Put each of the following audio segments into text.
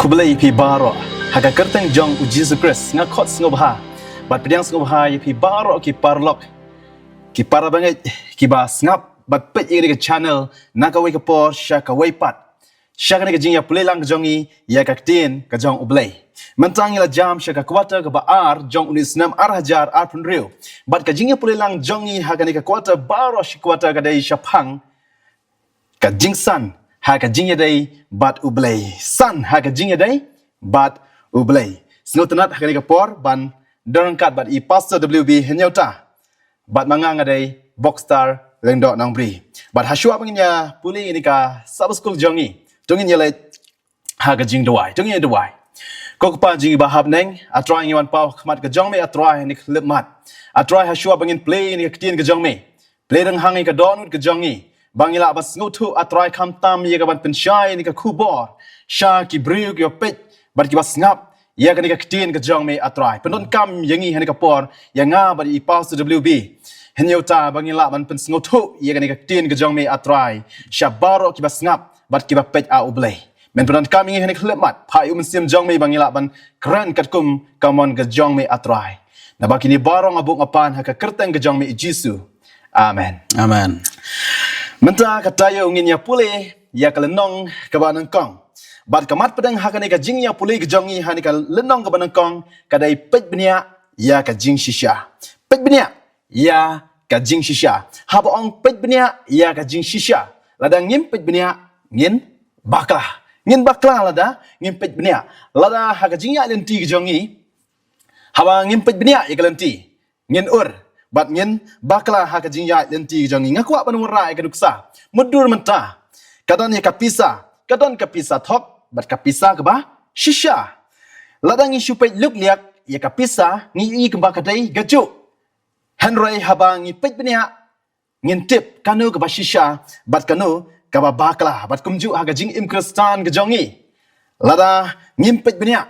Kublai pi baro haga kerteng jong u Jesus Christ nga kot ngobha bat pedang ngobha pi baro ki parlok ki para banget ki ba ngap bat pet iri ke channel nakawai ke por sha ka wai pat sha ka jing ya pulelang jongi ya ka tin ka jong ublai mentang ila jam sha ka kwata ka ba ar jong unis nam ar hajar ar pun riu bat ka jing ya pulelang jongi haga ni ka kwata baro shi kwata ka dai shapang ka jing san ha ka jing ya dai bat ublai san ha ka jing ya dai bat ublai snotanat ha ka ni ka por ban darangkat bat I pastor WB henyauta bat mangang adai boxstar lengdok nang bri bat hasua panginya puli ini ka subschool jongi tungin yele ha ka jing dawai tungin dawai ko pa jing bahab neng atrai ngiwan pau khmat ka jong me atrai ni klip mat atrai hasua pangin play ni ka tin ka jong me play dang hangi ka donut ka jongi bangila bas ngutu atrai kham tam ye ka ban penshai ni ka kubor sha ki briu ki pet bat ki bas ngap ya ka ni ka tin ka jong me atrai pendon kam yangi hani ka por ya nga bat I pastor WB henyauta bangila ban pen ngutu ya ka ni ka tin ka jong me atrai sha baro ki bas ngap bat ki ba pet a ublai men pendon kam yangi hani klep mat pai sim jong me bangila ban kran kat kum kamon ka jong me atrai na bakini baro ngabuk ngapan ha ka kerteng ka jong me Jisu amen Amen. Menta katayo ngin ya pule ya kalenong kabanang kong. Bat kamat pedang hakane ka jing ya pule ka jongi hani ka lenong kabanang kong kadai pet benia ya ka jing shisha. Pet benia ya ka jing shisha. Haba ong pet benia ya ka jing shisha. Ladang ngin pet benia ngin bakla. Ngin bakla lada ngin pet benia. Lada ha ka jing ya lenti ka jongi. Haba ngin pet benia ya ka lenti. Ngin bat ngin bakla ha ka jingya lenti jongi ngakwa ban murai ka duksa mudur menta kadan ya kapisa thok bat kapisa ka ba shisha ladang I supet luk liak ya kapisa ngi I kemba kadai gaju henry habang I pet benia ngin tip kanu ka ba shisha bat kanu ka ba bakla bat kumju ha ka jing im kristan ka jongi lada ngim pet benia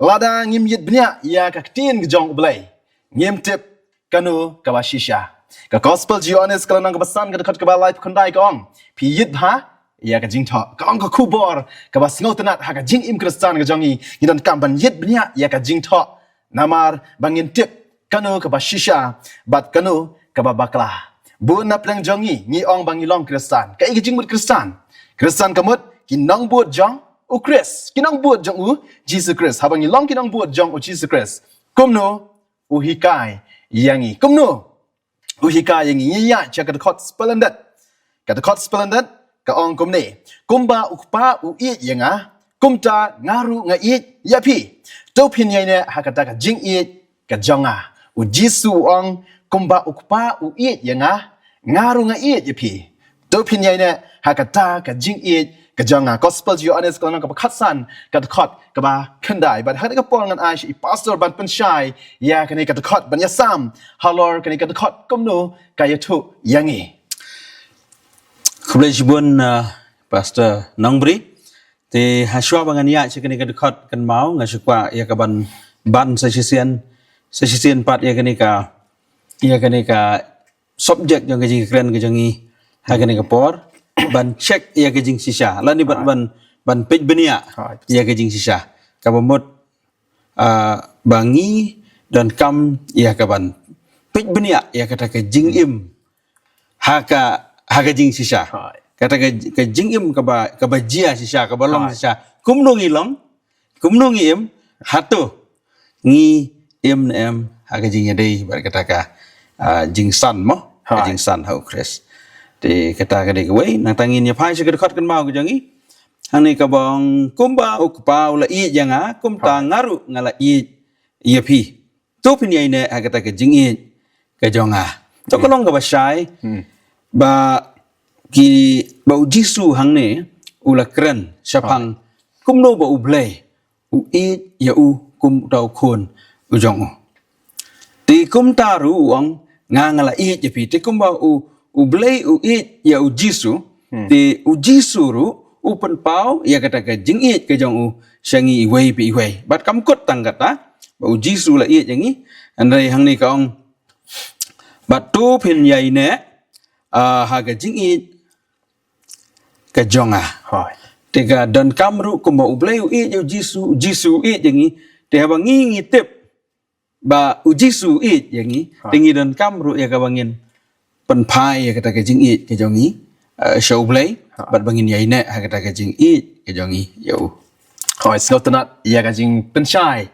lada ngim yit benia ya ka tin ka jong ublai ngim tip kanu kabashisha ka gospel jiones kala nang kabasan ka dekat ka life kondai ka ong pi yit ha ya ka jing tho ka ong ka kubor ka bas ngotenat ha ka jing im kristan ka jongi hidan kamban yit bnya ya ka jing tho namar bangin tip kanu kabashisha bat kanu kababakla bu na plang jongi ngi ong bangilong kristan ka igi jing mut kristan kamut kinong buat jong u kris kinong buat jong u Jesus Christ habang ilong kinong buat jong u Jesus Christ kumno u hikai yangi kumno uhika yangi ya chaka khot splendid ka ong kumne kumba ukpa u I yanga kumta ngaru nga I yapi to phin yai ne hakata ka jing I ka jonga u Jisu ong kumba ukpa u I yanga ngaru nga I yapi to phin yai ne hakata ka jing I ka jonga gospel you honest ka ka khatsan ka khot ka ba khandai but ha ka pol ngan ai I pastor ban penshai ya ka ni ka khot ban ya sam halor ka ni ka khot komno ka ya thu yangi Kublai jibun pastor Nongbri te haswa bangan ya chikani ka dekat kan mau ngasukwa ya ka ban sesisian pat ya kani ka subject yang kajing keren kajangi ha kani ka por ban check ya kajing sisa lani ban pej benia ya kajing sisa ka bomot bangi dan kam ya ka ban pej benia ya kata ka jing im ha kajing sisa kata ka jing im ka ba jia sisa ka balong sisa kumno ngi im hatu ngi im ha kajing ya dei bar kata ka jing san mo jing san hau kris te kata ka dei wei nang tangin ya phai se ka khot kan mau ka jangi hang ka bang kumba ukpa ula I janga kumta ngaru ngala I yapi to pin yai ne ha kata ka jing I ka jonga to kolong ka ba shai ba ki ba Jisu hang ne ula kren sapang kumno ba ublai u I ya u kum tau khun u jong ti kum ta ru ong ngala I yapi te kumba u blai u I ya u Jisu ti u Jisu ru u pen pau ya kata ka jing I ka jong u sangi I wei pi wei bat kam kot tang kata ba u Jisu la I jangi andai hang ni ka ong bat tu pin yai ne ha ka jing I ka jonga tega dan kamru ko ma ubleu yo jisu yang ni te habangi ngitip ba ujisu yang ni tingi dan kamru ya ka bangin penpai ya kata ke jing ke jongi show play bat bangin ya ine ha kata ke jing ke jongi yo Hoi skotanat ya ka jing penchai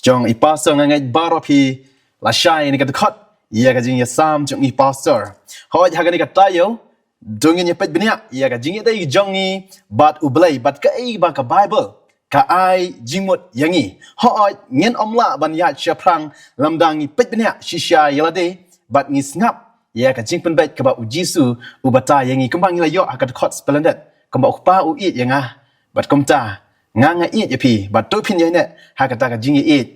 jong I pastor ngai baropi la shai ni ka khot ya ka jing ya sam jong I pastor hoi ha ka ni ka tayo dongin ya pet benia ya ka jing dai jong ni bat ublai bat ka ai ba ka bible ka ai jingmut yangi hoi ngen omla ban ya chaprang lamdang ni pet benia shisha yalade bat ni snap ya ka jing pen bet ka ba ujisu ubata yangi kembang la yo ka khot splendid kamba ukpa u it yanga bat komta nga it yapi bat to pin ya ne ha ka ta ka jing it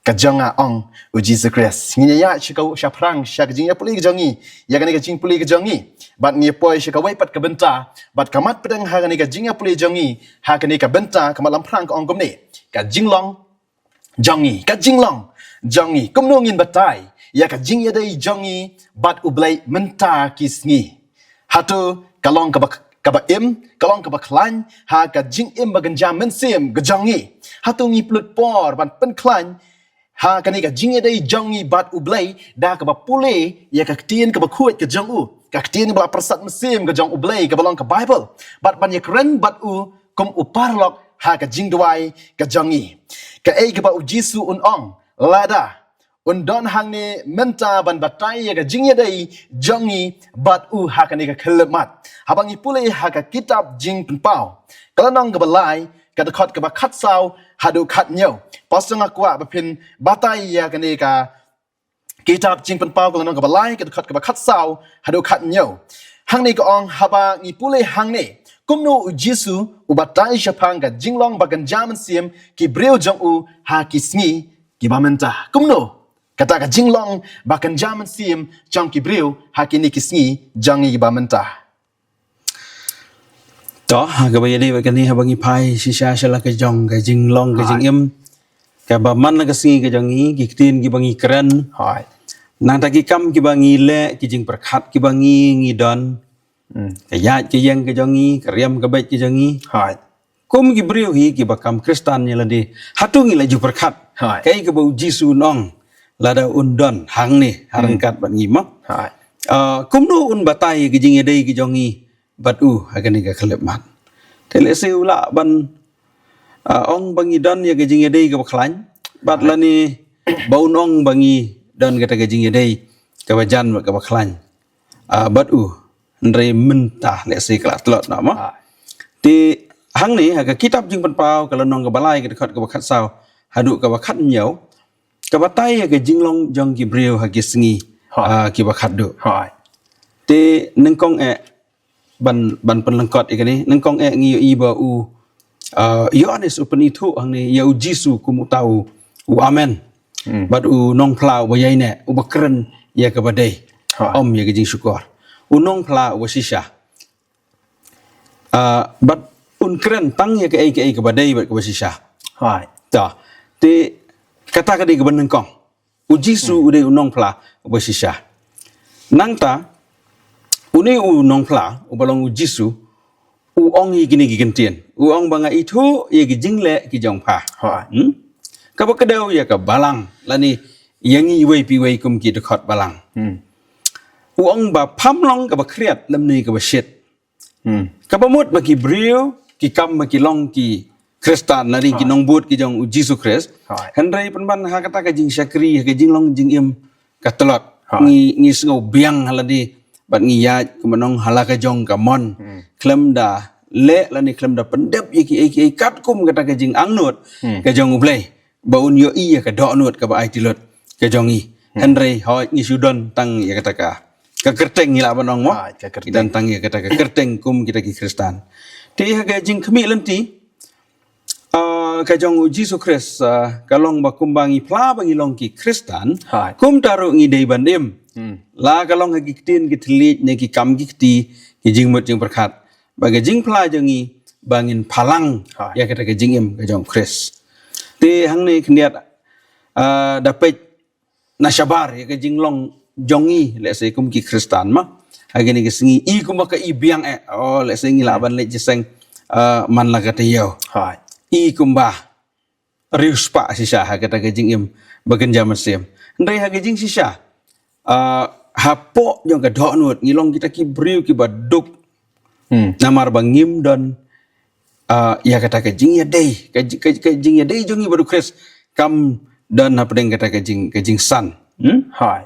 ka jonga ong ujisu Christ ngi ya chika chaprang sha ka jing ya puli ka jongi ya ka ni ka jing puli ka jongi bat ni poi shika wai pat ka benta bat kamat pedang ha ka ni ka jing ya puli jongi ha ka ni ka benta kamat lamprang ka ong kom ni ka jinglong jongi ka jinglong jongi kumno ngin batai ya ka jing ya dai jongi bat ublai menta kisngi hatu kalong ka ba im kalong ka ba klan ha ka jing im ba ganjam mensim gajongi hatu ngi plut por ban pen klan ha ka ni ka jing ya dai jongi bat ublai da ka ba pule ya ka tien ka ba khuat ka jong u ka tien ba persat mesim ka jong ublai ka balong ka bible bat ban ya kren bat u kum uparlok ha ka jing dwai ka jongi ka ei ka ba ujisu un ong lada undon hang ni menta ban batai ya ka jing ya dai jongi bat u ha ka ni ka khlemat habang I pule ha ka kitab jing penpau kalanong ka balai ka khot ka ba khat sau hadu khat nyo pasang akwa ba pin batai ya ka ni ka kitab jing penpau kalanong ka balai ka khot ka ba khat sau hadu khat nyo hang ni ka ong haba ngi pule hang ni kumno ujisu ubatai shapang ka jinglong bagan jaman sim ki breu jong u ha ki sngi ki bamenta kumno kata ka jinglong bakan jaman sim jong ki breu ha ki ni ki sngi jong ki bamenta to ha ka ba yadi ba kan ni habangi pai shisha shala ka jong ka jinglong ka jing im ka ba man la ka sngi ka jongi ki tin ki bangi keren hoi nang ta ki kam ki bangi le ki jing perkhat ki bangi ngi don ka ya ki yang ka jongi ka riam ka bai ki jongi hoi kum ki breu hi ki bakam kristan ni ladi hatu ngi la ju perkhat Hai. kai ka bau jisu nong lada undon hang ni harangkat bat ngi ma hoi kum no un batai ki jing dei ki jongi bat u agani ka khlep mat tele se ula ban ong bangi don ya ki jing dei ka bakhlain bat la ni bau nong bangi don ka ta ki jing dei ka bajan ka bakhlain bat u ndre mentah le se kala tlot na ma ti hang ni ha ka kitab jing pan pau kala nong ka balai ka khot ka bakhat sau hadu ka bakhat nyau ka batai ka jinglong jong ki breu ha ki sngi ki bakhat du hoi te nengkong ban penlengkot ikani nengkong ngi i ba u Yohanes upani thu hang ni ya u Jisu kumu tau u amen bat u nong plau ba yai ne u bakren ya ka badai om ya ka jing syukur u nong plau wa sisha bat un kren tang ya ka ai ka badai bat ka sisha hoi ta te kata ka di ka ban nengkong u Jisu u de u nong pla ba sisha nang ta uni u nong pla u balong u Jisu u ong yi gini gi gentien u ong banga itu ye gi jingle ki jong pha hoi ka ba ka deu ya ka balang lani yangi wei pi wei kum ki de khot balang u ong ba pham long ka ba kriat lam ni ka ba shit ka ba mut ba ki brio ki kam ma ki long ki kristan nari ki nong but ki jong u Jisu Christ henry penban ha kata ka jing syakri ka jing long jing im ka telot ngi sngo biang haladi bat ngi ya kumanong halaka jong ka mon klem da le lani klem da pendep iki kat kum kata ka jing angnut ka jong ublei baun yo i ka do nut ka ba ai tilot ka jong i henry hoi ngi sudon tang ya kata ka kerteng ngila banong mo dan tang ya kata ka kerteng kum kita ki kristan ti ha ka jing khmi lenti ka jong u Jisu Christ kalong ba kumbangi pla bangi long ki kristan kum taru ngi dei bandim la kalong ha giktin gitlit ne ki kam gikti ki jingmut jing perkhat baga jing pla jangi bangin palang ya kata ka jingim ka jong Christ te hang ne khniat dapet nashabar ya ka jinglong jongi le se kum ki kristan ma agani ka singi i kum ka i biang le se ngi laban le jiseng man la kata yo hai I kumba rius pa sisa ha kata ka jing im bagen jaman sem ndai ha jing sisa hapo jong ka dok nut ngilong kita ki briu ki baduk namar bangim dan ya kata ka jing ya dei ka jing ya dei jongi baru kres kam dan apa deng kata ka jing san hai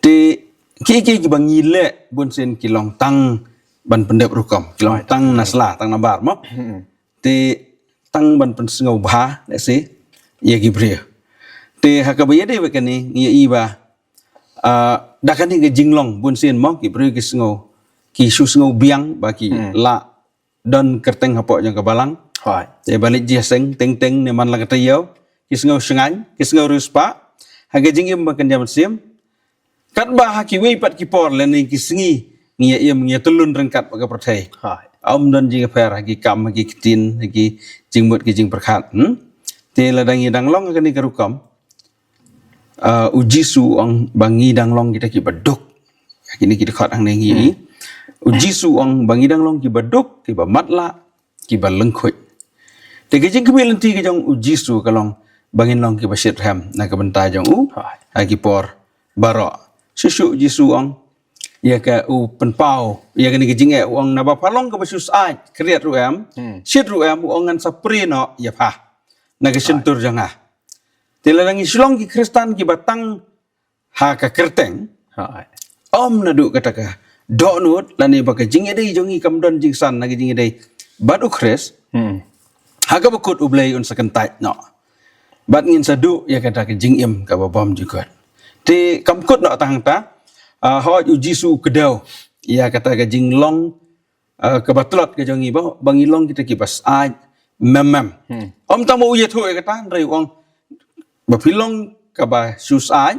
ti ki bangile bun sen kilong tang ban pendep rukam kilong tang nasla tang nabar mo ti tang ban pen sengau bah le si ya gibriu ti hakabaya de bekani ya iba dakan ni jinglong bun sen mo gibriu ki sengau ki su sengau biang baki la don kerteng hapo yang kabalang hai te balik dia seng teng ne man la kata yo ki sengau sengan ki sengau ruspa haga jingim bakan jam sim kat ba haki wei pat ki por le ni ki sengi ngia im ngia tulun rengkat baga perthai hai om don jing per hagi kam hagi kitin hagi jingmut ki jing perkhat te la dangi danglong ka ni karukam uji su ong bangi danglong kita ki baduk kini kita khat ang nengi uji su ong bangi danglong ki baduk ki ba matla ki ba lengkhoi te ki jing kemel ti ki jong uji su kalong bangin long ki ba shit ham na ka benta jong hagi por baro susu uji su ong ya ka penpau ya ka ni jing e ong na ba palong ka ba sus ai kriat ruam shit ruam ong ngan sapri no ya pa na ka sentur janga tilalangi sulong ki kristan ki batang ha ka kerteng hai om na du kata ka do nut lani ba ka jing e dei jongi kam don jing san na ka jing e dei bat u kres ha ka bakut ublei un sakentai no bat ngin sadu ya kata ka jing im ka ba bom juga ti kam kut no tang ta ho uji su kedau ya kata ka jing long ka batlot ka jongi ba bangi long kita ki bas ai mem om ta mo ye thu e kata rei ong ba pilong ka ba sus ai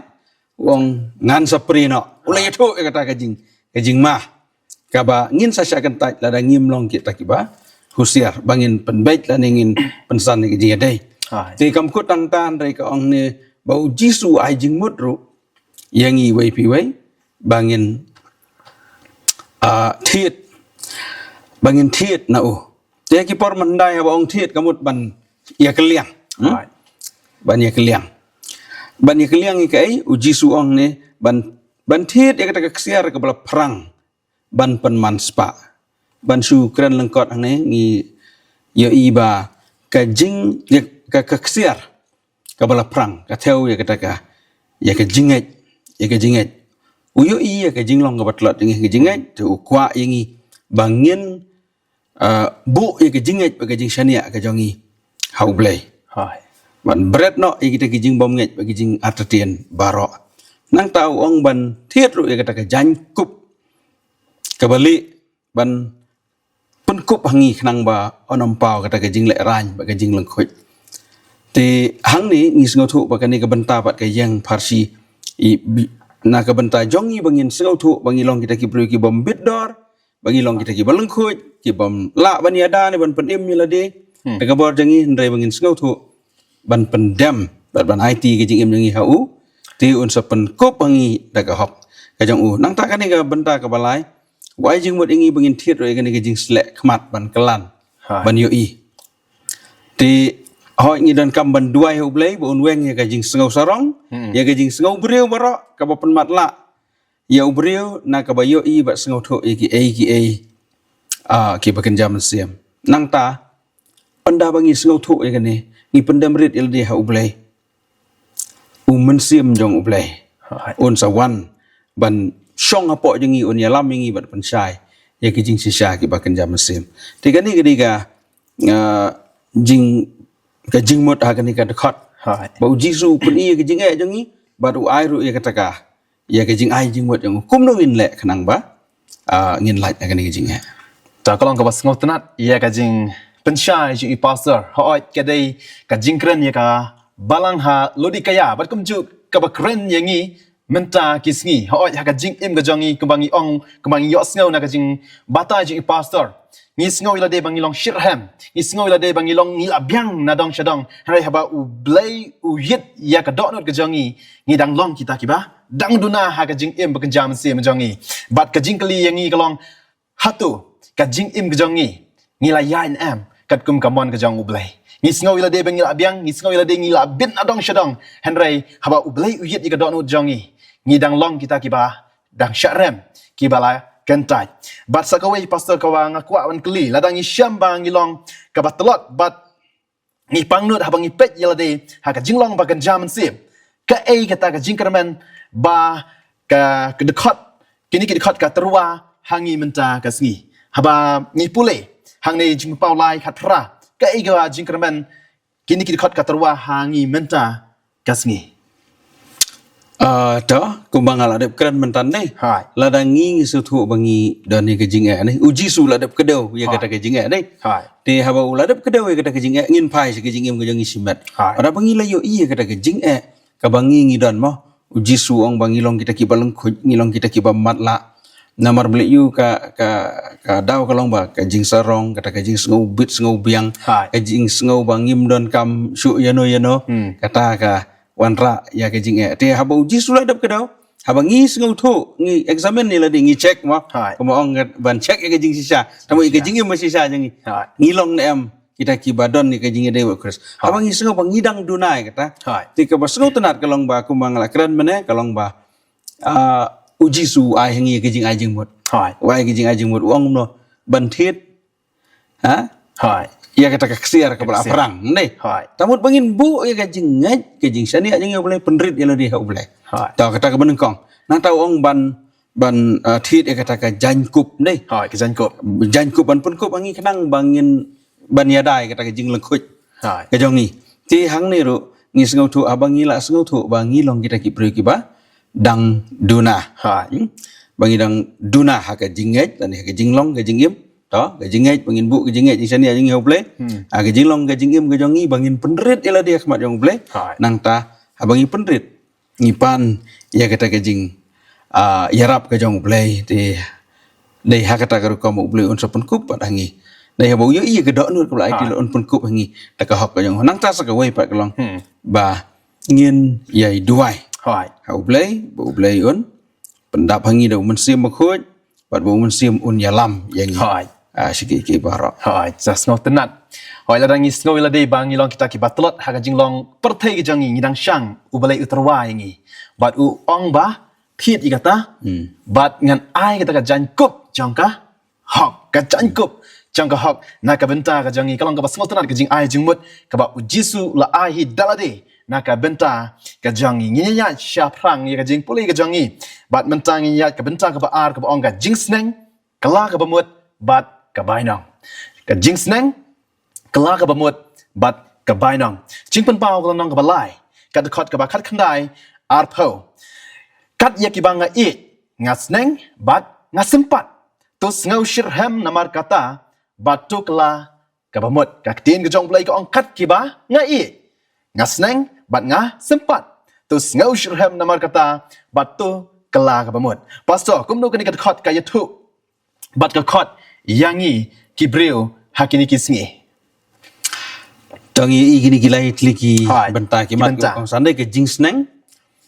ong ngan sapri no ulai thu e kata ka jing ma ka ba ngin sa sya kan tai la da ngim long kita ki ba husiar bangin penbaik la ngin pensan ni jing dei hai te kam kut tang tan rei ka ong ne ba uji su ai jing mut ru yang i wei pi wei bangin thiet bangin thiet na u te ki por mandai ba ong thiet kamut ban ya keliang hai ban ya keliang i kai uji su ong ne ban thiet ya kata ka siar ka bala perang ban pen manspa ban su kran lengkot ang ne ngi yo iba ka jing ka siar ka bala perang ka theo ya kata ka ya ka jinget uyo i ya ka jinglong ka batlot ngi ka jinget tu kwa yangi bangin bu ya ka jinget ka jing shania ka jongi hau blai hai ban bread no i kita kijing bom nget bagi jing artetian baro nang tau ong ban thiet ru ya kata ka jan kup kabali ban pun kup hangi khnang ba onom pau kata ka jing le ran bagi jing lengkhoi te hang ni ngis ngothu ba kani ka benta pat ka yang farsi i na ka benta jongi bangin ngothu bangi long kita ki bru ki bom bidor bagi long kita ki balengkhoi ki bom la ban yada ni ban pen im la de ka bor jangi ndai bangin ngothu ban pendam ban IT ke jing im jangi hau ti un sa pen kop bangi da ka hop ka jong u nang ta ka ni ka benta ka balai wai jing mut ingi bangin thiet roi ka ni ka jing slek khmat ban kelan ban yo i ti hoi ngi dan kam ban duai hu blai bu un weng ya ka jing sengau sarong ya ka jing sengau briu baro ka ba pen mat la ya briu na ka ba yo i ba sengau tho ki ki ba kan jam siam nang ta panda bangi sengau tho ya ka ni ni pendam rit ildi ha ublai mensiam jong ublai un sawan ban shong apo jengi un ya lam ngi ban pensai ya ki jing sisa ki bakan jam mesim tiga ni kediga jing mot ha kani ka dekat hai bau jisu pun i ki jing e jengi baru ai ru ya kataka ya ki jing ai jing mot jong kum no win le khnang ba ngin lait kani ki jing e ta kalong ka bas ngotenat ya ka jing pensyai jing i pastor hoi kadai ka jing kren ya ka balang ha lodi kaya bat kumju ka ba kren yangi menta kisngi hoi ha ka jing im ka jongi kumbangi ong kumbangi yo sngo na ka jing bata jing i pastor ngi sngo ila de bangi long shirham ngi sngo ila de bangi long ngi abyang na dong shadong hai haba u blai u yit ya ka dot not ka jongi ngi dang long kita kiba dang duna ha ka jing im ba jam se ma jongi bat ka jing kali yangi kalong hatu ka jing im ka jongi ngilayan em kat kum kamon ka jong ublay ngi sngaw ila de beng ila biang ngi sngaw ila de ngi la bin adong shadong henry haba ublay uyit i ka don jongi ngi dang long kita kiba dang syarem kibala kentai bat sakawai pastor kawa ngakwa wan keli ladang ngi syamba ngi long ka batlot bat ngi pangnut habang ngi pet ila de ha ka jinglong ba kan jaman sim ka kata ka jingkerman ba ka kedekot kini kedekot ka terwa hangi menta ka sngi haba ngi pule hang nei jing pau lai khatra ka ga jingkerman kini kedekot ka terwa hangi menta ka sngi Đó, cũng bằng là đẹp keren mentan này. Hai. Là đang nghi sự thụ bằng nghi đòn này cái chính này. Ujisu là đẹp cái đầu, ya kata cái chính này. Hai. Thì haba là đẹp cái đầu, ya kata cái chính ngin pai cái chính em cái chính simet. Hai. Ada bằng nghi là yo iya kata cái chính ka bằng nghi đòn mo. Ujisu ong bằng nghi long kita kibaleng nghi long kita kibam mat la. Namar beli yu ka daw ka long ba ka jing sarong kata ka jing sngau bit sngau biang Hai. ka jing sngau bangim don kam shu yano kata ka wanra ya ke jing te haba uji sulai dap ke dau haba ngi sngau thu ngi examine ni la di ngi check mo Hai. ko mo ong ban check ke jing sisa tamu ke jing mo sisa jang Hai. ngi long ne am kita kibadon ni ke jing de kris haba ngi sngau bang ngidang dunai kata Hai. ti ka basngau tenat kalong ba ku mangala keren mene kalong ba uji su ai ngi ke jing ai jing mot Hai. wai ke jing ai jing mot ong no ban thit ha Hai. ya kata kaksiar ke bala perang ne Hai. tamut bangin bu ya kajing ngai kajing sani aja ngai boleh penrit ya ladi ha boleh Hai. ta kata ke benengkong nang tau ong ban thit ya kata ke jankup ne Hai. Ke jangkop. jankup ban penkup angi kenang bangin ban yadai kata ke jing lengkut Hai. ke jong ni ti hang ni ru ngi sengau tu abang ngila sengau tu bangi long kita ki pri ki ba dang duna Hai. bangi dang duna ha ke jinget dan ha ke jinglong ke jingim đó cái jinget bangin bu cái jinget di sana jing hoble cái jinglong cái jingim cái jongi bangin penrit ila dia kemat jong ble nang ta abangi penrit ngipan ya kata cái jing yarap cái jong ble di dei ha kata ka ko mo ble on so penkup padangi dei ha bau yo iya gedok nur kelai di on penkup hangi ta ka hok ka jong nang ta sa ka wei pa kelong ba ngin yai duai Hai. ha ble bu ble on pendap hangi do men sim makhoj bat bu men sim un yalam yang Hai. Sikit-sikit barak. Hai, jas ngau tenat. Hoi la dangi snow ila de bang ilong kita ki batlot ha jing long perthai ke jangi ngidang syang ubalai uterwa yangi. Bat u ong ba thiet i kata. Bat ngan ai kata ka jankup jangka hok ka jankup jangka hok na ka benta ka jangi kalong ka basngau tenat ke jing ai jing mut ka ba ujisu la ai hi dalade na ka benta ka jangi nginya sya prang ya ka jing pulai ka jangi. Bat mentang nginya ka benta ka ba ar ka ba ong ka jing sneng kala ka ba mut bat kabainong ka jing sneng kala ka bamut bat kabainong jing pen pau ka nong ka balai ka de khot ka ba khat khandai ar pho kat ya ki banga i nga sneng bat nga sempat tu ngau shirham namar kata bat tu kala ka bamut ka tin ka jong play ka ong kat ki ba nga i nga sneng bat nga sempat tu ngau shirham namar kata bat tu kala ka bamut pastor kum no ka ni ka khot ka yathu bat ka khot yangi kibreu hakini kisngi Tangi igini gilai tliki Hai. benta kimat Benta. kong sandai ke jing sneng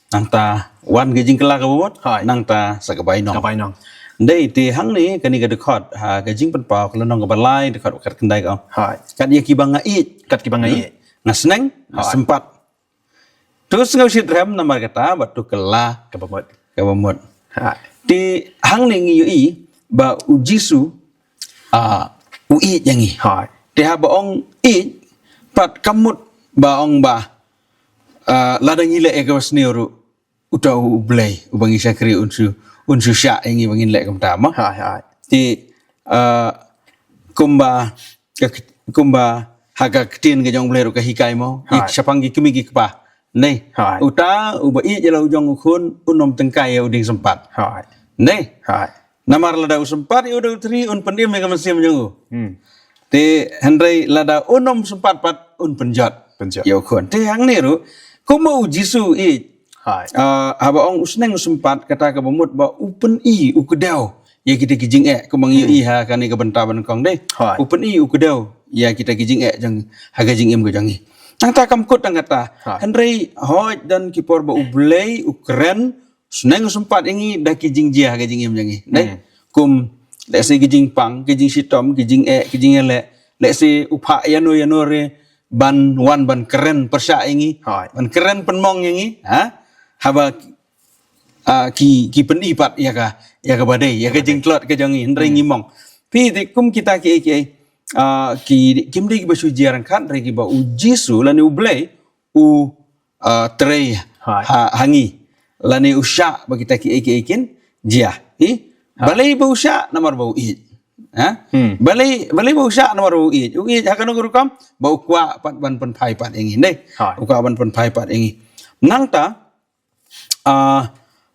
nang ta wan ke jing kela ka bot Hai. nang ta sa ka bainong kabainong dei ti hang ni kani ka dekhot ha ke jing pen pau kala nong ka balai dekhot kat kendai ka hai kat ye ki banga i kat ki bangai nga sneng nga Hai. sempat terus ngau sit rem namar kata batu kela ka bamut ka bamot hai ti hang ni ngi i ba ujisu ui yangi hai te ha baong i pat kamut baong ba ladang ile e kawas neuru utau ublay ubangi sakri unsu sya yangi bangin le kam tama hai hai ti kumba haga ketin ke jong blay ru ka hikai mo Hai. ik sapangi kimi ki pa nei Hai. uta uba i jelo jong khun unom tengkai uding sempat hai nei hai namar lada sempat i udah tri un pendim mega mesim jongu hmm te Henry lada unom sempat pat un penjat Penjat. yo khon te hang ni ru ko mau jisu i hai haba ong usneng sempat kata ka bamut ba upen i ukedau ya kita kijing ko mang i ha kan ni ka bentaban kong de Hai. upen i ukedau ya kita kijing jang haga jing im ko jangi nang ta kam kut nang kata Hai. Henry hoj dan kipor ba ublei ukren seneng sempat ingi dah kijing jia haga jing im jangi dai kum let's say kijing pang kijing sitom kijing kijing ele let's say upha yanore ban wan ban keren persya ingi Hai. ban keren penmong ingi haba ki penipat ya ka badai ya ka jingklot ka jangi hendrai ngimong pi ti kum kita ki kim di ba sujiaran kan regi ba uji su lani ublei trei Hai. hangi lani usya ba kita ki ikin jia balai ba usya namar ba i balai ba usya namar ba i hakano gurukam ba ukwa pat ban pen pai pat ingi dei Hai. ukwa ban pen pai pat ingi nangta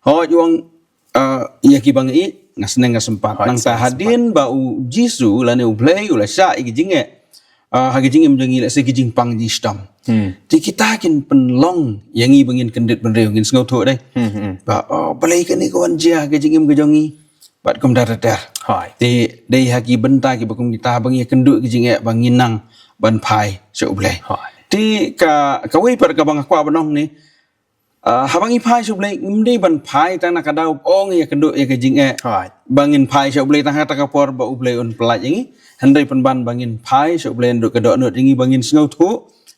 ho juang iya ki bang i ngasneng ngasempat nang ta hadin ba u jisu lane u play ula sya i jinge hagi jingem jangi la se jing pang ji stam ti kita kin penlong yang i bangin kendit benreu ngin ngau tho dai ba balai kan ni kawan jia hagi jingem jangi bat kum dar dar Hai. ti dei hagi benta ki bakum kita bangi kendut ki jinge banginang ban pai se u play Hai. ti ka wei par ka bang akwa banong ni habang ipai sublai ngumdei ban pai tang nak kadau ong ya kenduk ya kejing Hai. bangin pai sublai tang hata kapor ba ublai on pelaj ingi handai penban bangin pai sublai nduk kedok nut ingi bangin sengau thu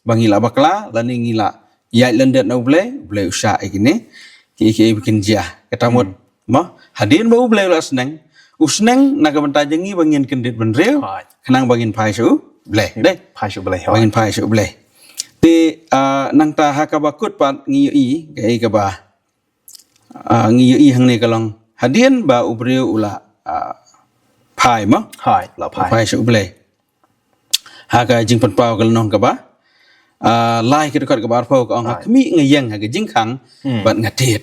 bangi la bakla lan ingi la yai lendet na ublai usha ikini ki bikin jia ketamut ma hadin ba ublai la seneng usneng nak benta jengi bangin kendit benreu Hai. kenang bangin pai su blai dei Pai su boleh. bangin pai su blai ti nang ta hakabakut pat ngiyo i kai ka ba ngiyo i hang ni kalong hadien ba ubriu ula pai ma Hai. La pai. pai su blai haka jing pan pau kal nong ka ba lai ki dekat ka bar pau ka ong kami ngayang haka jing khang bat ngatit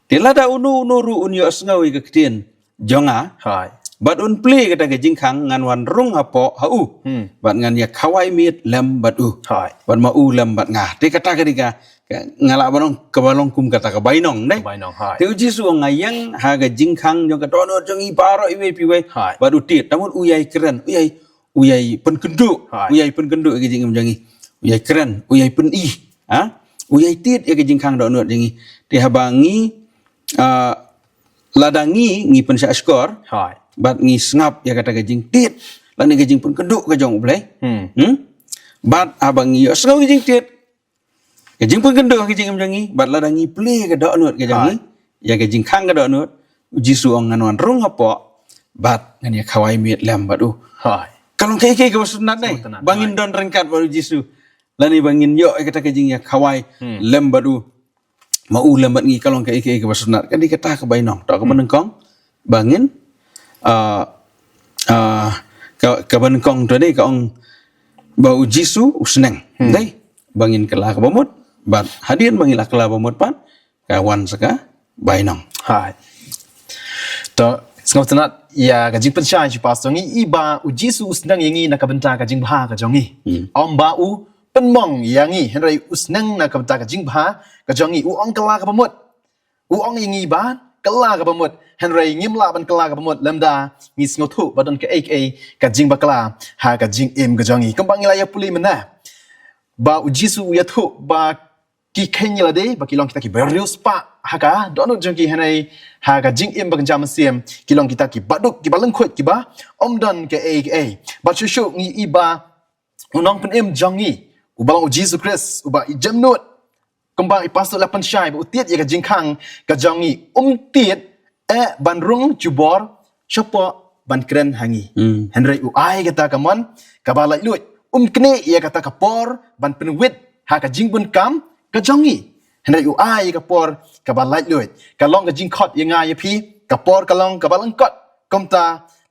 ti lada unu ru unyo asngau i ka kitien jonga Hai. bat un pli kata ka jing khang ngan wan rung hapo hau bat ngan ya khawai mit lem bat Hai. ban ma u lam bat ngah te kata ka ngala banong kebalong kum kata ka bainong deh Bai nong hai. te uji su ngayang ha ga jingkhang jong ka tono jong i paro iwe piwe Hai. bat utit namun uyai keren uyai pen kendu Hai. uyai pen kendu ka jingim jangi uyai keren uyai pen i uyai tit ya ka jingkhang do not jangi te habangi ladangi ngi pen sa skor Hai. bat ngi ngap ya kata gajing tit lan gajing pun keduk ka jong blai bat abang ngi sengau gajing tit gajing pun keduk gajing jangi bat ladangi ple ka dok nut ka jangi ya gajing khang ka dok nut uji suong nganuan rung apo bat ngan ya khawai mit lem bat Hai. kalau kai ka sunat dai Sunat, bangin don rengkat baru jisu lani bangin yo kata gajing ya khawai lem bat mau lem bat ngi kalau kai ka sunat kan dikata ka bainong tok ka menengkong bangin kaban kong tu deh kong bau jisu usneng deh bangin kelah ke bomot bat hadian bangilah kelah bomot pan kawan seka bainong Hai. To sengau tenat ya kajing pensai si pasongi iba uji su usnang yangi nak benta kajing bah ka jongi. Om ba u penmong yangi henrai usnang nak benta kajing bah ka jongi u ong kelah ka bomot. U ong yangi ba kelah ka bomot henrai ngimla ban kelah ka bomot lemda ngi sengau thu badan ke kajing bakla ha kajing im ka jongi kembang ilaya puli mena. Ba uji su ya thu ba ki kenya lade ba kilong kita ki berius pa haka dono jongki hanai haga jing im bang jam siam kilong kita ki baduk ki baleng khut ki ba om don ke ba shushu ngi iba unong pen im jongi u balang u Jesus Christ u ba i jamnut kembang i pasuk lapan syai ba utiet ya ka jing khang ka jongi tiet ban rung jubor shopo ban kren hangi henry u ai kata kamon ka balai lut kne ya kata kapor ban penwit ha ka jing bun kam ka jongi henry u ai ka por ka balai lut ka long ka jing khot ya nga ya pi ka por ka long ka balang kot komta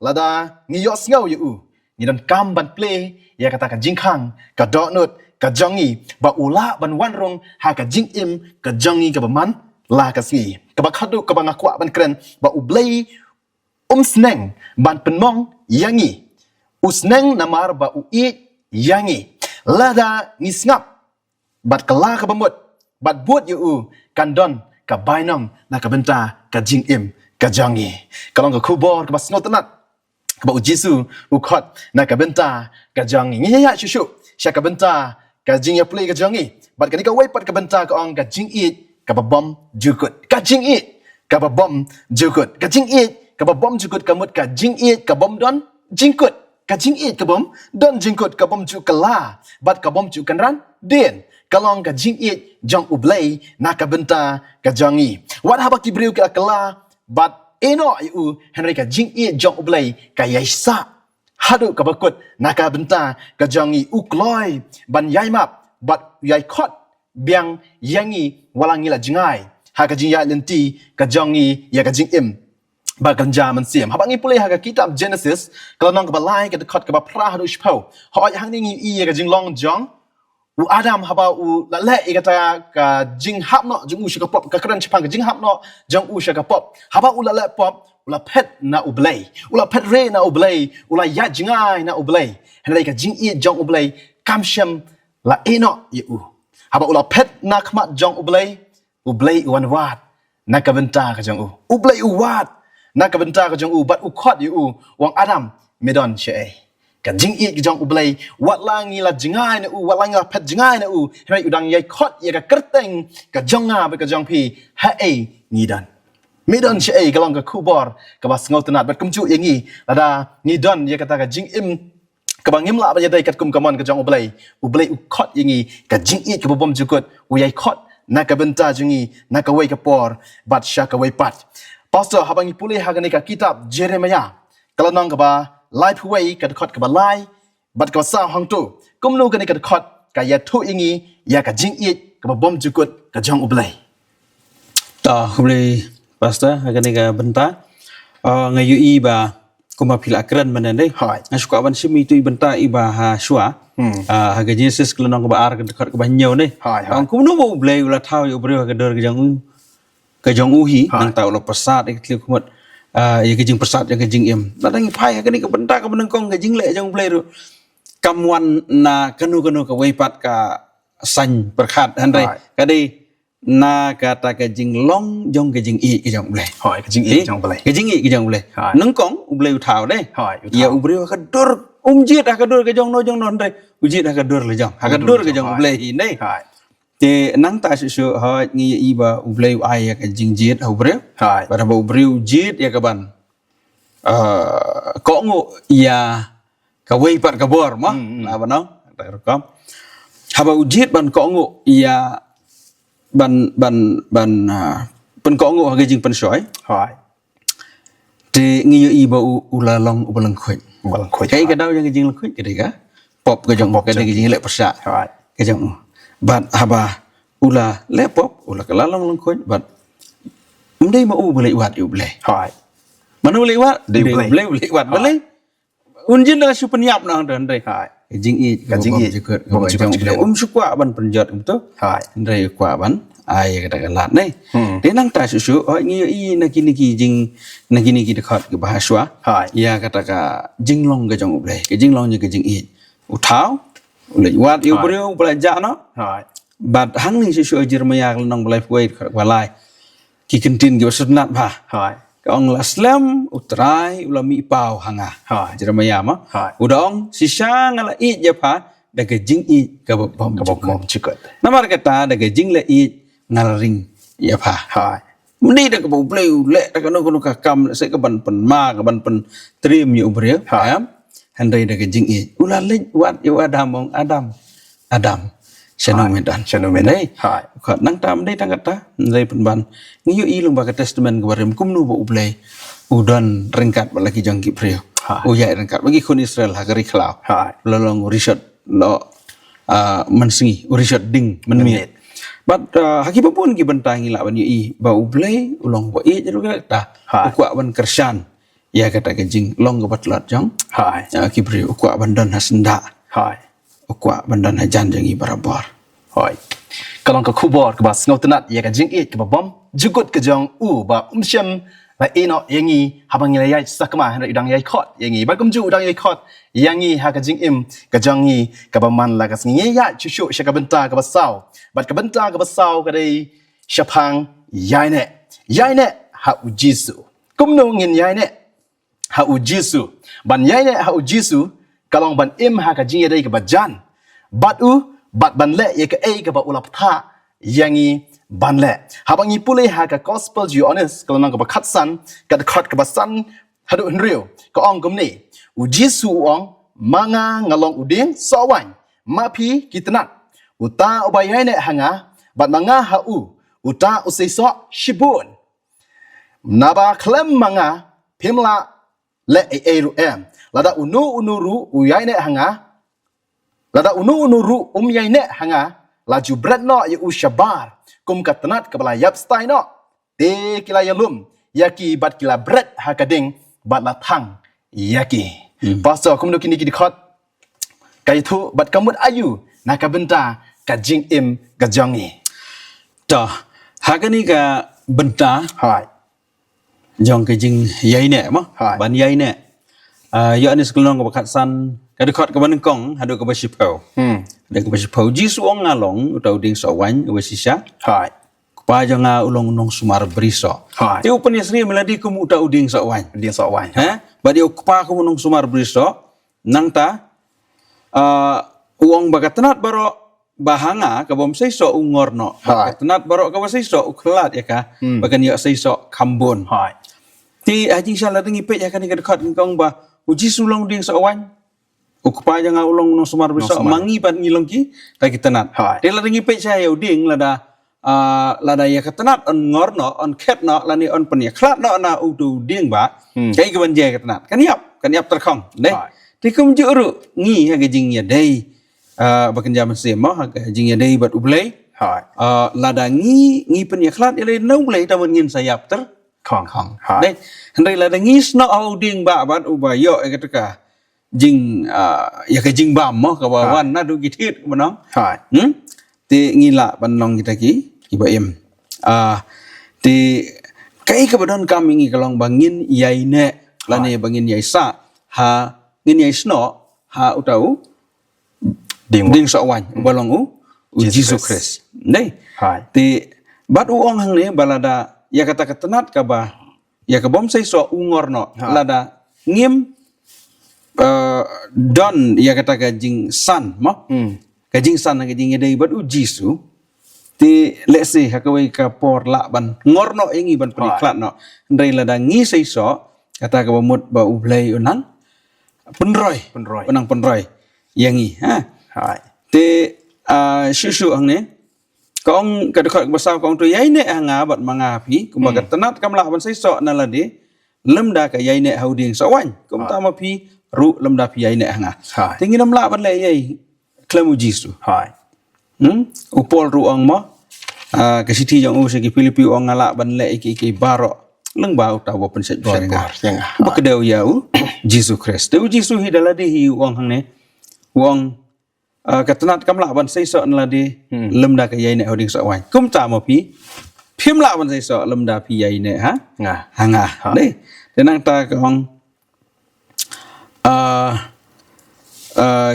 lada ngi yo ngau yu ni dan kam ban play ya kata ka jing khang ka dot nut ka jongi ba ula ban wan rong ha ka jing im ka jongi ka baman la ka si ka ba khadu ka ba ngakwa ban kren ba u blay sneng ban penmong yangi usneng namar ba u yangi lada ni ngap bat kala ka bamut bat buat yu kandon ka bainong na ka benta ka jing im ka jongi kalong ka kubor ka basngot tenat ka ba u jisu u khot na ka benta ka jongi ngi ya shushu sha ka benta ka jing ya play ka jongi bat ka ni ka wai pat ka benta ka ong ka jing ka ba bom jukut ka jing ka ba bom jukut ka jing ka ba bom jukut kamut ka jing it ka bom don jingkut ka jing it ka bom don jingkut ka bom ju kala bat ka bom ju kan ran den kalong ka jing it jong ublay na ka benta ka jongi wat haba ki briu ka kala bat eno yu henry ka jing it jong ublay ka yaisa hadu ka bakut na ka benta ka jongi ukloi ban yai map bat yai khot biang yangi walangi la jingai ha ka jing ya lenti ka jongi ya ka jing im ba kan jaman siam habangi pulih ha ka kitab Genesis kalau nong ka balai ka khot ka ba pra hadu shpau hoi hang ni i ya ka jing long jong u Adam haba u la le i kata ka jing hap no jing u shaka pop ka kran chpang ka jing hap no jong u shaka pop haba u la le pop ula pet na ublay ula pet re na ublay ula ya jingai na ublay henry ka jing i jong ublay kamshem la eno yu haba ula pet na khmat jong ublay uwan wat na ka benta ka jong ublay wat na ka benta ka jong bat u khot yu wang Adam medon che ka jing i jong ublay wat langi la jingai na wat langi la pet jingai na henry udang yai khot ya ka kerteng ka jonga ba ka jong pi ha ni dan Midon che kalong ka kubor ka bas ngau tenat bat kumcu yangi lada ni don ya kata ka jing im ka bangim la ba ya dai kat kum kamon ka jong ublay u khot yangi ka jing i ka bom jukut u yai khot na ka benta jungi na ka wei ka por bat sha ka wei pat pastor habangi pulih ha ka kitab Jeremiah kalong ka ba life way ka khot ka ba lai bat ka sa hang tu kumnu ka ni ka khot ka ya thu yangi ya ka jing i ka bom jukut ka jong ublay ta boleh Pastor, akan ega benta, ngayu iba kuma pila keren mana deh. Suka awan simi tu benta iba ha shua, haga Genesis kalau nang ba ar dekat ke banyo deh. Ang kuno mau blay ulah tahu yo beri haga dor ke jang uhi, nang tahu lo pesat ikli kumat, ya kejing pesat yang kejing im. Nadang ipai haga ni ke benta ke menengkong kejing le jang blay tu. Kamuan na kanu ke weipat ka san berkat handai. Kadi na kata ke jing long jong ke jing i ke jong blay hoi ke jing i jong blay ke jing i ke jong blay nang kong blay uthau deh hoi ya ubri ka dor jit ka dor ke jong no jong non dai ujit ka dor le jong ka dor ke jong blay hi deh te nang ta su hoi ngi i ba blay ai ya ke jing jit ubri hoi ba ba ubri jit ya ka ban ko ngo ya ka wei pat ka bor ma la ba no ta rekam haba ujit ban ko ngo ya ban pen ko ngo ha jing pen soi hoi te ngi i ba ula long ubalang khoi kai ka dau yang jing khoi ke ka pop ke jong ke jing le persa hoi ke jong bat haba ula le pop ula ka long long khoi bat mdei ma u boleh wat u boleh hoi manu boleh wat boleh wat boleh unjin da su penyap nang dan dai hoi jing i ka jing i jong sukwa ban penjat betul hoi ndai kwa ban ai kata kalat nei de nang ta su oi ngi i na kini ki jing na kini ki dekat ke bahasa ya kata ka jing long ke jong ublai ke jing long je ke jing i u thau le wat yu brio belajar no bat hang ni su Jeremiah nang balai puai balai ki kentin ke sunat ba Ong la slam utrai ulami pau hanga Jeremiah ma udong sisa ngala i je pa da ke jing i ka bom cikut namar kata da ke jing le i ngalaring ya pa meni da ke bleu le da ke no ka kam se ke ban pen ma ke ban pen trim yu brio handai da ke jing i ula le wat yu Adam Shenomedan nei ko nang tam dei tang kata dei penban ngiu i lung ba testament ke barim kumnu bo ublai udon rengkat balaki jangki prio ya rengkat bagi kun Israel hagari klau lolong riset lo mensingi riset ding menmiet but hakiba pun ki bentang ila ban i ba ublai ulong bo i jaru kata ukwa ban kersan ya kata ke jing long ke batlat jang ki prio ukwa bandan hasenda ukwa bandan hajan jangi barabar hoi kalong ka kubor ka bas ngau tenat ya ka jing it ka bom jugut ka jong ba syam la eno yangi habang ngai yai sakma han udang yai khot yangi ba kum ju udang yai khot yangi ha ka jing im ka jongi ka ba man la ka sngi ya chu shu sha ka benta ka basau bat ka benta ka basau ka dei shapang yai ne ha u jisu kum no ngin yai ne ha u jisu ban yai ne ha u jisu kalong ban im ha ka jing dei ka ba jan bat ban le ye ka ka ba ulap tha yangi ban le habang ni pule ha ka gospel ju honest kalau nang ka khat san ka khat ka san hadu henrio ka ong gum ni u jisu ong manga ngalong uding sawan ma phi kitnat uta ubayai ne hanga bat manga ha u uta usaiso shibun naba klem manga pimla le eru em lada unu ru uyai ne hanga lada unu ru yai ne hanga laju bread no ya ushabar kum katnat kabala yap stai no te kila yalum yaki bat kila bread hakading bat la thang yaki pastor kum do kini kidikot kai thu bat kamut ayu nakabenta kajing im gajongi ta hakani ka benta hai jong ke jing yai ne mo Hai. ban yai ne yo anis kelong ka khat san ka dekat ka ban kong hadu ka basipau de ka basipau jisu ong ngalong utau ding so wan wasisha hai pa janga ulong nong sumar briso Hai. te upani sri meladi kum utau ding so wan dia sawan ha badi ukpa kum nong sumar briso nang ta uang bagatanat baro bahanga ka bom seiso ungorno Hai. bagatanat baro ka seiso uklat ya ka bagan yo seiso kambon hai ti haji sala dengi pe ya kan ka dekat kong ba uji sulong ding sawan ukpa janga ulong no sumar bisa sumar. mangi pan ngilong ki ta kitanat Hai. ti la dengi pe saya ding lada ya katanat on ngorno on ket no lani on pen ya klat no na udu ding ba kai ka ban je katanat kan yap terkong deh Hai. ti kum juru ngi ha ga jing ya dei bakan jaman se mo ha ga jing ya dei bat ublei hai lada ngi pen ya klat ile no blei ta ban ngin sayap ter khong khong hai dei hendai la ngis no au ding ba ban ubayo e ketika jing ya ke jing bam mo ka wan na du gitit manong hai ti ngila ban long kita ki iba em ti kai ka badon kam ngi kalong bangin yai ne la ne bangin yai sa ha ngin yai sno ha utau ding ding so wan balong u Jesus Christ dei hai ti bat u ong hang ne balada ya kata ketenat ka ba ya ka bom sai so ungorno Ha. lada ngim don ya kata ka jing san mo ka jing san ka jing dei bat u jisu ti let's say hakawai ka por la ban ngorno ingi ban peniklat no ndai lada ngi sai so kata ka bamut ba u blai unang penroi Penroi. unang penroi yangi ha hai te shu ang ne kong ka dekat basau kong tu yai ne anga bat manga pi kumaga tenat kamla ban sai so na lade lemda ka yai ne hauding so wan kum ta ma pi ru lemda pi yai ne anga Hai. tingi nam la ban le yai klemu jisu hai upol ru ang mo ka siti jong u se ki Filipi ong ala ban le ki baro leng bau ta bo pen set bo nga yang ba ka deu ya u jisu Christ deu jisu hi dalade hi wong hang ne wong katanat kamla ban sai so na di lemda ka yai ne hoding so wan kum ta mo pi phim la ban sai so lemda pi yai ne ha nga hanga dei tenang ta kong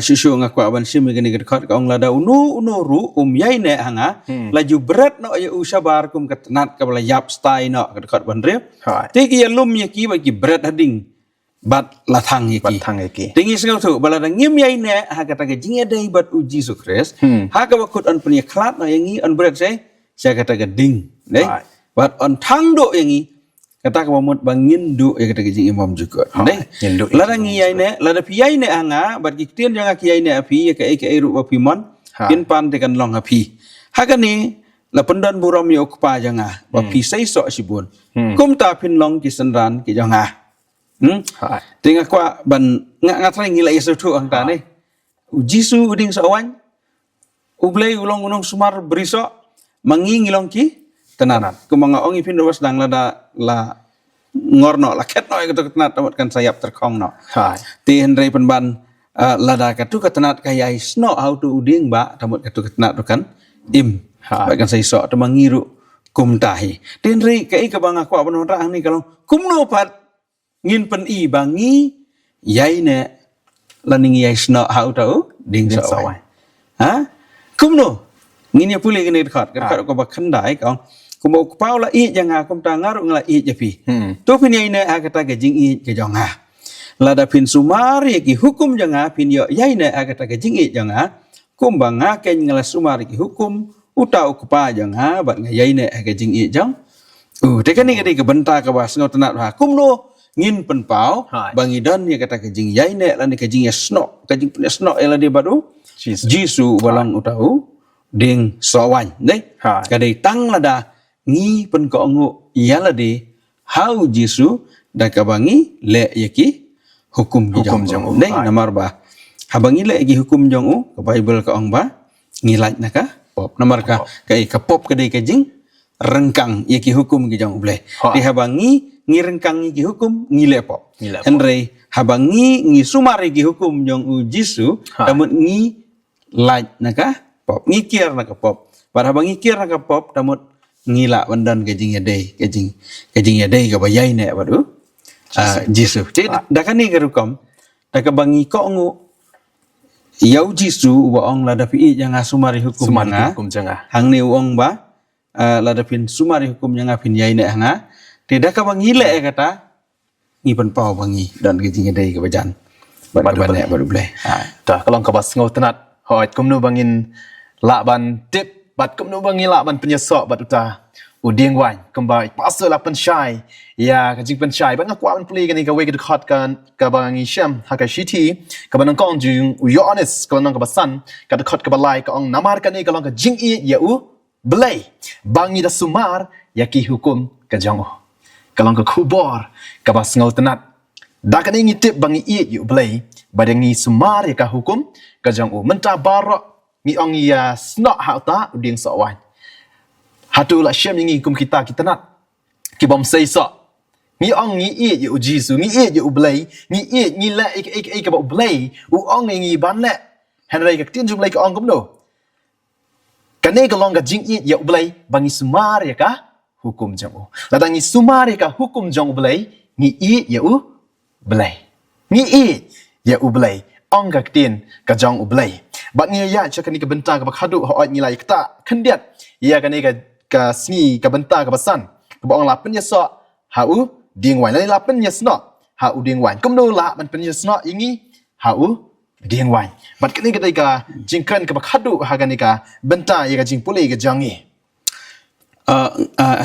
shishu nga kwa ban sim gani kat kong lada unu ru yai ne hanga laju berat no ya usabar kum katanat ka bala yap stai no kat ban re hai te ki lum ya ki ba ki berat hading bat lathang ya ki batang iki Tingi sengau tu balada ngim yai ne ha kata ke jinga dai bat u Jesus Christ ha ka bakut on punya klat no yangi on berat saya kata ke ding dei Right. bat on thang do yangi kata ka mamut bangin du ya kata ke jing imam juga dei Ngindu lada ngi yai ne lada pi yai ne anga bat ki tien janga ki yai ne api ya ke ru ba pi mon Ha. pin pan te kan long api ha ka ni la pendan buram yo kpa janga ba pi sai so sibun kum ta pin long ki senran ki janga hai Tengah kwa ban ngatrai ngila Yesus tu ang tane. Jisu uding sawan. Ublay ulong unong sumar beriso mangi ngilong ki tenanan. Kumanga ong ipin was dang lada la ngorno la ket no gitu ketenat tamat kan sayap terkong no. hai Ti hendrai penban lada katu ketenat kaya isno how to uding ba tamat katu ketenat tu kan im. Ha. Bakan saya so tu mangiru kum tahi. Ti hendrai kai ka banga kwa ban orang ni kalau kum no pat ngin pen i bangi yai ne laning yai sno hau tau ding Ding so sawai. ha kum no ngin ya puli gini dekat ko ba khandai kong kumo pau la i janga kum ta ngaru ngala i japi tu pin yai ne akata ga jing i ke jonga lada pin sumari ki hukum janga pin yo yai ne akata ga jing i janga kum banga ken ngala sumari ki hukum utau kupa jang ha bat ngayai ne ka jing i jang te kan ni ka di ka benta ka ba sngo tanat ha kumno ngin pen pau Hai. bangi don ni kata ka jing yai ne lan ka jing ya snok ka jing pen snok ela di badu Jesus. jisu balang utau ding sowan dei Hai. ka dei tang lada ngi pen ko ngu ya la di hau jisu da ka bangi le yaki hukum ki Hukum jong jong u. dei Hai. namar ba habangi le yaki hukum jong u ka bible ka ong ba ngilaj na ka pop namar ka ka pop ka dei ka jing rengkang yaki hukum ki jong ble Hai. di habangi ngi rengkang yaki hukum ngile pop Ngile pop. Henry habangi ngi sumari ki hukum jong u jisu Hai. tamut ngi laj naka pop ngi kier naka pop bar habangi kier naka pop tamut ngila bandan ke jing ya dei ka bayai ne badu jisu ti dakani ka rukom daka bangi ko ngu yau jisu wa ong la dapi yang sumari hukum Sumari nga hukum janga. hang ni uang ba ladapin sumari hukum yang apin yai ne hanga tidak ka bangi le kata ngi pen pau bangi dan gijing dei ka bajan ban ka ban ne baru ble Ta kalong ka bas ngau tanat hoi kumnu bangin la ban tip bat kumnu bangi la ban penyesok bat uta uding wan kembai pasal la pensyai ya ka jing pensyai ban ngakwa ban puli kan ka we ka khot kan ka bangi syam ha ka shiti ka ban kong jing u yo honest ka ban ka basan ka khot ka balai ka ong namar kan ni kalong ka jing i ya u belai bangi da sumar ya ki hukum ka jango kalong ka kubor ka bas ngau tanat da kan ngi tip bangi i yu belai badangi sumar ya ka hukum ka jango menta barok ngi ong ya snok ha ta uding sawan hatu la syam ngi hukum kita nak ki bom sei so ngi ong ngi i yu jisu ngi i yu belai ngi i ngi la ik ka belai u ong ngi ban le henry ka tin jum lai ka ong kum no kane ka long ka jing i ya belai bangi sumar ya ka hukum jango ladangi sumar ya ka hukum jango belai ngi i ya u belai ngi i ya u belai ong ka tin ka jong u belai bat ngi ya cha kani ka benta ka bakhadu ho ngi lai ka khendiat ya kani ka sngi ka benta ka basan ka ong la pen ya so ha u ding wan la pen ya sno ha u ding wan kum no la man pen ya sno ingi ha u ding wan bat kani ka dai ka jingkan ka bakhadu ha kani ka benta ya ka jing pulai ka jangi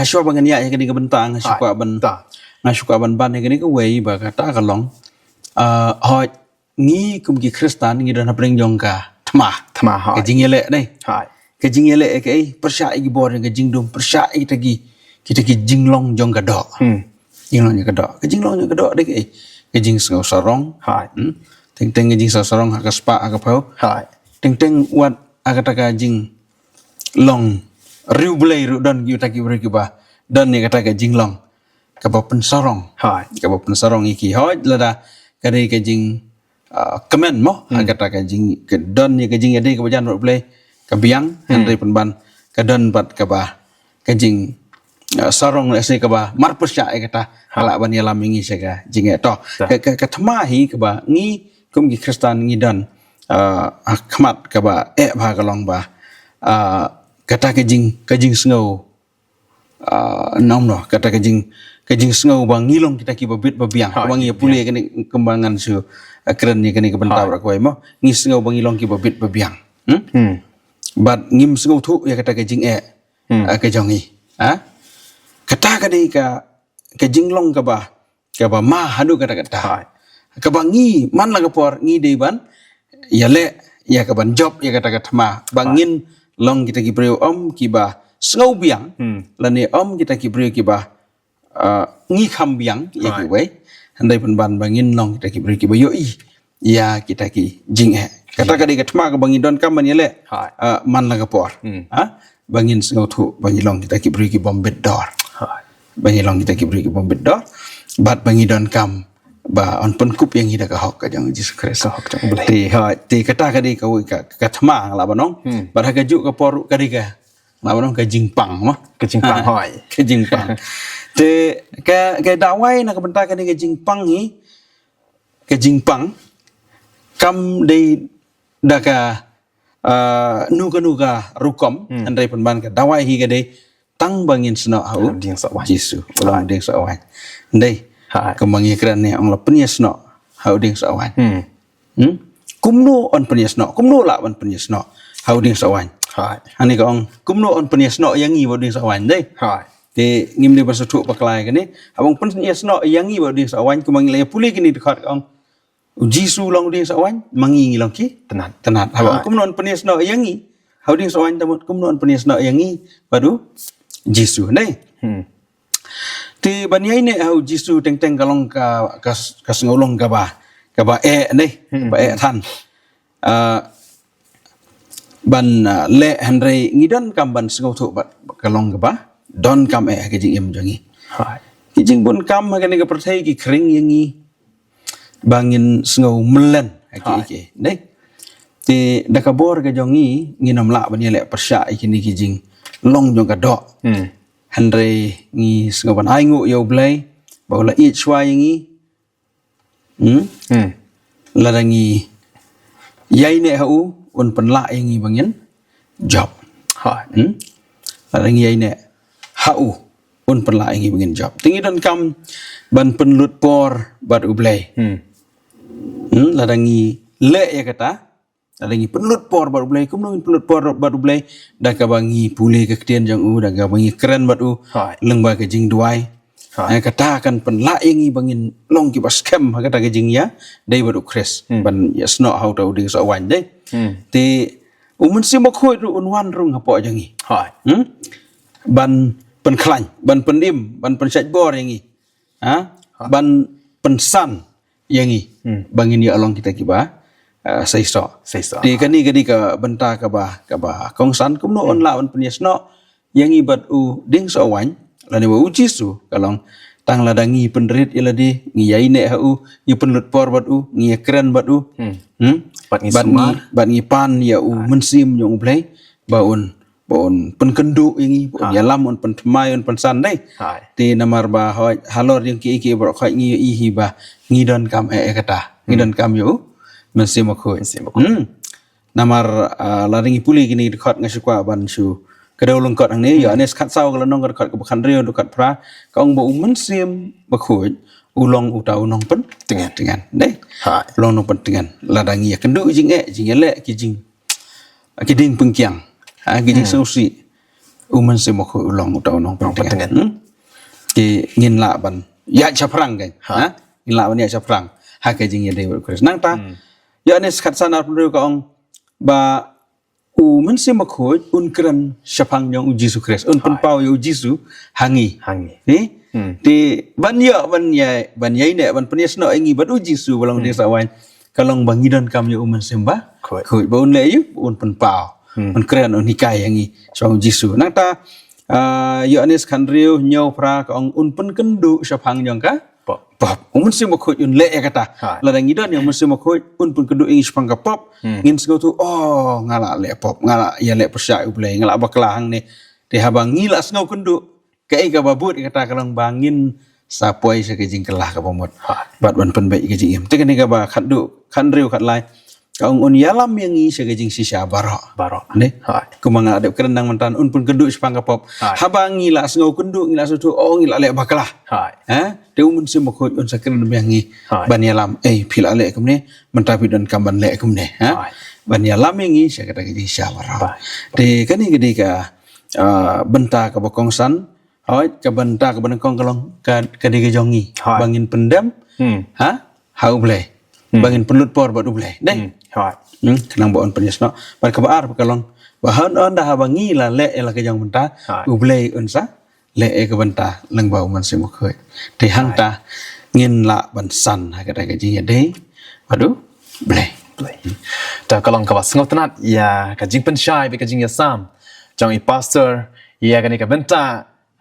haswa bangan ya kini ka bentang haswa ban ta ngasuka ban ban kini ka wei ba kata ka long hoi ngi kum ki kristan ngi dan pring jong ka thma thama ha ka jing ele dai hai ka jing ele ka persya igi bor ka jing dum persya igi tagi kita ki jing long jong ka do jing long ka do ka jing long ka do dai ka jing sngau sarong hai teng teng ka jing sarong ha ka spa ha ka pau hai teng teng wat agata ka jing long riu belai ru dan yu taki beri ba dan ni kata ka jing long ka ba pensarong hai ka ba pensarong iki hoj lada ka dei ka jing kemen mo agata ka jing ka dan ni ka jing ade ka bajan ru belai ka biang han dei penban ka dan bat ka ba ka jing sarong le se ka ba mar persya kata hala ban ya lam ingi se ka jing to ka thma hi ka ba ngi kum gi kristan ngi dan akhmat ka ba ba ka long ba kata kajing sengau nom no kata kajing sengau bang ngilong kita ki babit babiang bang ya puli kini kembangan su keren ni kini kebentar ko mo ngi sengau bang ngilong ki babit babiang bat ngim sengau thu ya kata kajing ka jongi kata kadi ka kajing long ka ba ma hadu kata ka ba ngi man la ka por ngi dei ban ya le ya ka ban job ya kata thma bangin long kita ki brio om ki ba sngau biang lani om kita ki brio ki ba ngi kham biang ya ki wei handai pen ban bangin long kita ki brio ki ba yo i ya kita ki jing kata kadi ka thma ka bangin don kam man yele man la ka por bangin sngau thu bangin long kita ki brio ki bom bed dor bangin long kita ki brio ki bom bed dor bat bangin don kam ba on pen kup yang hida ka hok ka jang Jesus Christ hok jang boleh ti kata kadi ka ka thma la banong bar ka ju ka poru kadi ka la banong ka jingpang mah ka jingpang hoi ka jingpang te ka dawai na ka benta kadi ka jingpang hi ka jingpang kam dei da ka nuka rukom andai penban ka dawai hi ka dei tang bangin sno au ding sawan Jesus ulang ding sawan dei kemangi kran ni ang la penyesno hauding sawan kumno on penyesno kumno la on penyesno hauding sawan Hai. Hani ka ong kumno on peniasno yang ngi boding sawan deh. Hai. Te ngim de bersutuk paklai kini abang peniasno yang ngi boding sawan kumang le puli kini dekat ong Jisu long ding sawan mangi long ki tenat abang kumno on peniasno yang ngi hauding sawan tamut kumno on peniasno yang ngi baru Jisu deh. Ti banyai ne hau Jisu teng kalong ka sengolong ka ba deh ba than ban le Henry ngidon kam ban sengau tu bat kalong ka ba don kam ke jing em jangi Hai. ki jing bun kam ha ke perthai ki kring yangi bangin sengau melen ki deh ti dakabor ka jangi nginam la ban le persya ikini ki jing long jong ka do Henry ngi sengau ban aingu yo blai baula i chwa yangi ladangi yai ne hau un penla yangi bangin job Hai. ladangi yai ne hau un penla yangi bangin job tingi don kam ban penlut por bat ublai ladangi le ya kata ladangi penlut por bat ublai kumno penlut por bat ublai da ka bangi pule ke ketian jang u da ka bangi keren bat u Hai. lengba ke jing duai kata kan penla yangi bangin long ki bas kem kata ke jing ya dai bat u kres ban ya sno hau tau ding so wan dai ti umun si mo khoi ru un wan rung hapo jangi Hai. ban pen klan ban pendim ban pen sat bor yangi ban pensan yangi bangin ya along kita kiba sai so Sesa. di kani ka benta ka ba kongsan kumno on la on penyesno yangi bat u ding so wan la ne u jisu kalong tang ladangi penderit iladi ngi yai ne hu yu penlut por bat u ngi keren bat u Bat ngi sumar. bat ngi pan ya u mensim yong play baun penkendu yangi baun yalam on pentemai on pensan dai Hai. ti namar ba halor yang ki bro khai ngi i hi ba ngi don kam kata ngi don kam yo mensim ko namar laringi puli gini dekat ngasukwa ban su kedau lengkot ang ni ya anes khat sau kalau nong dekat ke bakan rio dekat pra ka ong bo mensim bakhuj ulong utau nong pen dengan deh Hai. ulong nong pen dengan ladangi ya kendu jing le ki jing ki ding pengkiang ki jing sausi mensim bakhuj ulong utau nong pen dengan ki ngin la ban ya chaprang kan ngin la ban ya chaprang ha ke jing ya dei kris nang ta ya anes khat sanar rio ka ong ba mensim bakhuj un keren syapang yang Jisu Kristus un penpau yang Jisu hangi ni ti ban yai ne ban peniasno ingi ban Jisu balang dia sawan kalong bangidon kam ya mensim ba khoi ba un le yu un penpau un keren un hikai yangi syapang Jisu nang ta ya anes kan riu nyau pra ka un penkendu syapang yang ka pop mensim bakhuj un le ya kata la dangidon yang mensim bakhuj un penkendu ingi syapang ka pop ngin sego tu ngala le pop ngala ya le persya ublai ngala baklahang ni te habang ngila sengau kendu kai ka babut kata kalang bangin sapoi sekejing kelah ka pamot bat ban pen bai kejing em te kan ka ba khandu khanriu khat lai ka un yalam yang ngi sekejing sisa baro ne kumanga adep kerendang mantan un pun kendu sepang ka pop habang ngila sengau kendu ngila sutu ngila le baklah te mun sim ko un sakren yang ngi ban yalam phila le kumne mentapi don kamban le kumne ban yalam yang ngi sekata kejing sisa baro te kani gede ka benta ka bokongsan ka benta ka benengkong kalong ka kedi jongi bangin pendam hau blai bangin penlut por badu blai deh kenang baon penyesno par kabar kalong bahan on dah bangi la le la ka jong benta ublai unsa le ka benta leng bau man sim khoi te hang ta ngin la ban san ha ka ka jing de badu blai ta kalong ka basngot nat ya ka jing pensyai be ka jing ya sam jong i pastor ya ka ni ka benta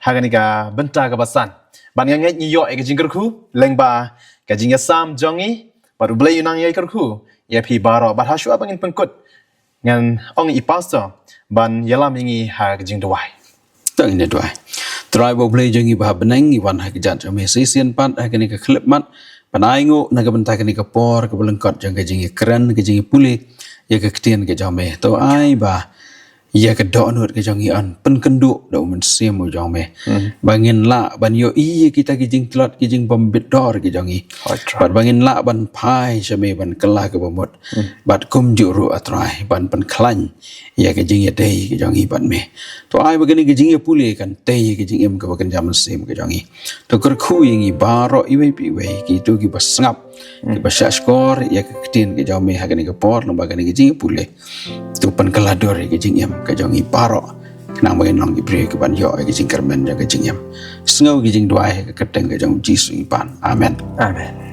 hagani ka benta ka basan ban yang ngai yo ka jing kerku leng ba ka jing ya sam jongi baru blai yunang ya kerku ya pi baro bat hasu abangin pengkut ngan ong i pastor ban yalam ingi ha ka jing duai tang ne duai try bo blai jongi ba benang i wan ha ka jan me sesian pat ha ka ni ka klip mat panai ngo na ka benta ka ni ka por ka belengkot jang ka jing keren ka jing puli ya ka ketien ka jame to ai ba ia ke donut ke jong ian pen kenduk da men sim mo jong me bangin la ban yo iya kita ki jing klot ki jing bombit dor ki jong i bat bangin la ban pai shame ban kala ke bomot bat kum juru atrai ban pen klan ia ke jing ya dei ki jong i ban me to ai bagani ki jing ya pule kan tei ki jing im ke bagan jam sim ke jong i to ker khu yingi baro iwe pi we ki tu ki basngap ki basya skor ia ke ketin ki jong me hagani ke por no bagani ki jing pule tu pen kelador ki jing im ke jong i baro kenang bagin long ibre ke ban yo ke jing kermen ja ke jing im sngau ki jing duai ke keteng ke jong jisu i pan amen Amen.